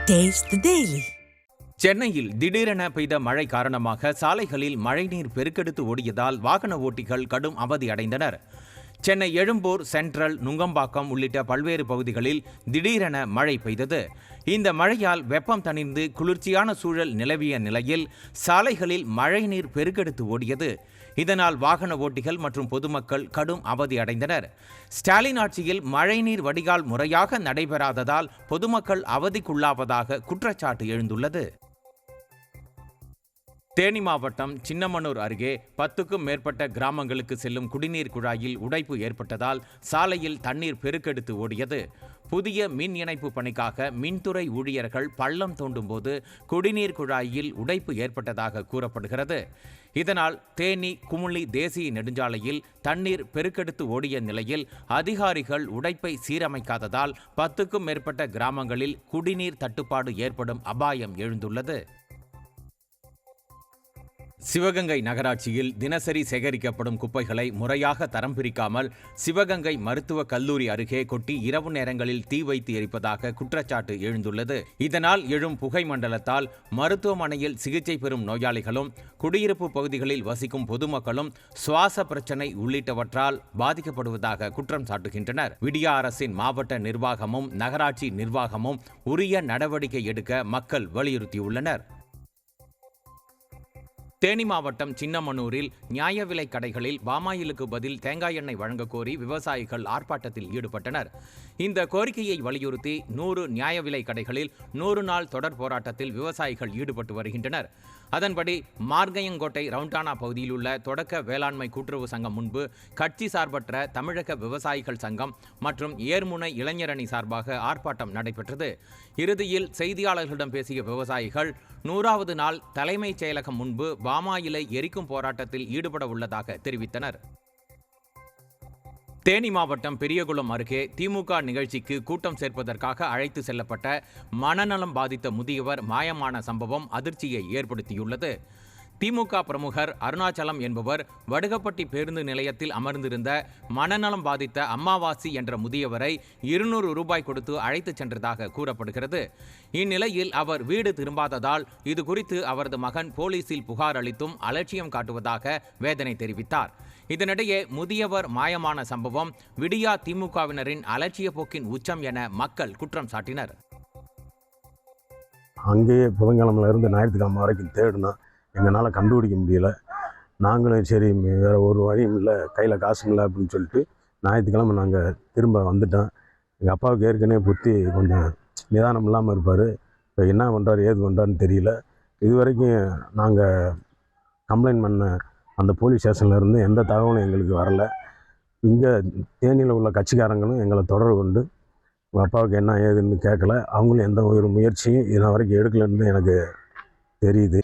Taste the Daily. சென்னையில் திடீரென பெய்த மழை காரணமாக சாலைகளில் மழைநீர் பெருக்கெடுத்து ஓடியதால் வாகன ஓட்டிகள் கடும் அவதி அடைந்தனர். சென்னை எழும்பூர், சென்ட்ரல், நுங்கம்பாக்கம் உள்ளிட்ட பல்வேறு பகுதிகளில் திடீரென மழை பெய்தது. இந்த மழையால் வெப்பம் தணிந்து குளிர்ச்சியான சூழல் நிலவிய நிலையில் சாலைகளில் மழைநீர் பெருக்கெடுத்து ஓடியது. இதனால் வாகன ஓட்டிகள் மற்றும் பொதுமக்கள் கடும் அவதி அடைந்தனர். ஸ்டாலின் ஆட்சியில் மழைநீர் வடிகால் முறையாக நடைபெறாததால் பொதுமக்கள் அவதிக்குள்ளாவதாக குற்றச்சாட்டு எழுந்துள்ளது. தேனி மாவட்டம் சின்னமனூர் அருகே 10க்கும் மேற்பட்ட கிராமங்களுக்கு செல்லும் குடிநீர் குழாயில் உடைப்பு ஏற்பட்டதால் சாலையில் தண்ணீர் பெருக்கெடுத்து ஓடியது. புதிய மின் இணைப்பு பணிக்காக மின்துறை ஊழியர்கள் பள்ளம் தோண்டும் போது குடிநீர் குழாயில் உடைப்பு ஏற்பட்டதாக கூறப்படுகிறது. இதனால் தேனி குமுளி தேசிய நெடுஞ்சாலையில் தண்ணீர் பெருக்கெடுத்து ஓடிய நிலையில் அதிகாரிகள் உடைப்பை சீரமைக்காததால் 10க்கும் மேற்பட்ட கிராமங்களில் குடிநீர் தட்டுப்பாடு ஏற்படும் அபாயம் எழுந்துள்ளது. சிவகங்கை நகராட்சியில் தினசரி சேகரிக்கப்படும் குப்பைகளை முறையாக தரம் பிரிக்காமல் சிவகங்கை மருத்துவக் கல்லூரி அருகே கொட்டி இரவு நேரங்களில் தீ வைத்து எரிப்பதாக குற்றச்சாட்டு எழுந்துள்ளது. இதனால் எழும் புகை மண்டலத்தால் மருத்துவமனையில் சிகிச்சை பெறும் நோயாளிகளும் குடியிருப்பு பகுதிகளில் வசிக்கும் பொதுமக்களும் சுவாச பிரச்சினை உள்ளிட்டவற்றால் பாதிக்கப்படுவதாக குற்றம் சாட்டுகின்றனர். விடியா அரசின் மாவட்ட நிர்வாகமும் நகராட்சி நிர்வாகமும் உரிய நடவடிக்கை எடுக்க மக்கள் வலியுறுத்தியுள்ளனர். தேனி மாவட்டம் சின்னமனூரில் நியாய விலை கடைகளில் பாமாயிலுக்கு பதில் தேங்காய் எண்ணெய் வழங்கக் கோரி விவசாயிகள் ஆர்ப்பாட்டத்தில் ஈடுபட்டனர். இந்த கோரிக்கையை வலியுறுத்தி 100 நியாய விலை கடைகளில் 100 நாள் தொடர் போராட்டத்தில் விவசாயிகள் ஈடுபட்டு வருகின்றனர். அதன்படி மார்கயங்கோட்டை ரவுண்டானா பகுதியில் உள்ள தொடக்க வேளாண்மை கூட்டுறவு சங்கம் முன்பு கட்சி சார்பற்ற தமிழக விவசாயிகள் சங்கம் மற்றும் ஏர்முனை இளைஞரணி சார்பாக ஆர்ப்பாட்டம் நடைபெற்றது. இறுதியில் செய்தியாளர்களிடம் பேசிய விவசாயிகள் 100வது நாள் தலைமைச் செயலகம் முன்பு பாமாயிலை எரிக்கும் போராட்டத்தில் ஈடுபட உள்ளதாக தெரிவித்தனர். தேனி மாவட்டம் பெரியகுளம் அருகே திமுக நிகழ்ச்சிக்கு கூட்டம் சேர்ப்பதற்காக அழைத்து செல்லப்பட்ட மனநலம் பாதித்த முதியவர் மாயமான சம்பவம் அதிர்ச்சியை ஏற்படுத்தியுள்ளது. திமுக பிரமுகர் அருணாச்சலம் என்பவர் வடுகப்பட்டி பேருந்து நிலையத்தில் அமர்ந்திருந்த மனநலம் பாதித்த அம்மாவாசி என்ற முதியவரை 200 ரூபாய் கொடுத்து அழைத்துச் சென்றதாக கூறப்படுகிறது. இந்நிலையில் அவர் வீடு திரும்பாததால் இதுகுறித்து அவரது மகன் போலீசில் புகார் அளித்தும் அலட்சியம் காட்டுவதாக வேதனை தெரிவித்தார். இதனிடையே முதியவர் மாயமான சம்பவம் விடியா திமுகவினரின் அலட்சிய போக்கின் உச்சம் என மக்கள் குற்றம் சாட்டினர். அங்கேயே புதன்கிழமையில இருந்து ஞாயிற்றுக்கிழமை வரைக்கும் தேடினா எங்களால் கண்டுபிடிக்க முடியலை. நாங்களும் சரி வேறு ஒரு வழியும் இல்லை, கையில் காசும் இல்லை அப்படின்னு சொல்லிட்டு ஞாயிற்றுக்கிழமை நாங்கள் திரும்ப வந்துட்டோம். எங்கள் அப்பாவுக்கு ஏற்கனவே புத்தி கொஞ்சம் நிதானம் இல்லாமல் இருப்பார். இப்போ என்ன பண்ணுறாரு ஏது பண்ணுறாருன்னு தெரியல. இது வரைக்கும் நாங்கள் கம்ப்ளைண்ட் பண்ண அந்த போலீஸ் ஸ்டேஷன்லேருந்து எந்த தகவலும் எங்களுக்கு வரலை. இங்கே தேனியில் உள்ள கட்சிக்காரங்களும் எங்களை தொடர்பு கொண்டு உங்கள் அப்பாவுக்கு என்ன ஏதுன்னு கேட்கல. அவங்களும் எந்த ஒரு முயற்சியும் இதனால் வரைக்கும் எடுக்கலைன்னு எனக்கு தெரியுது.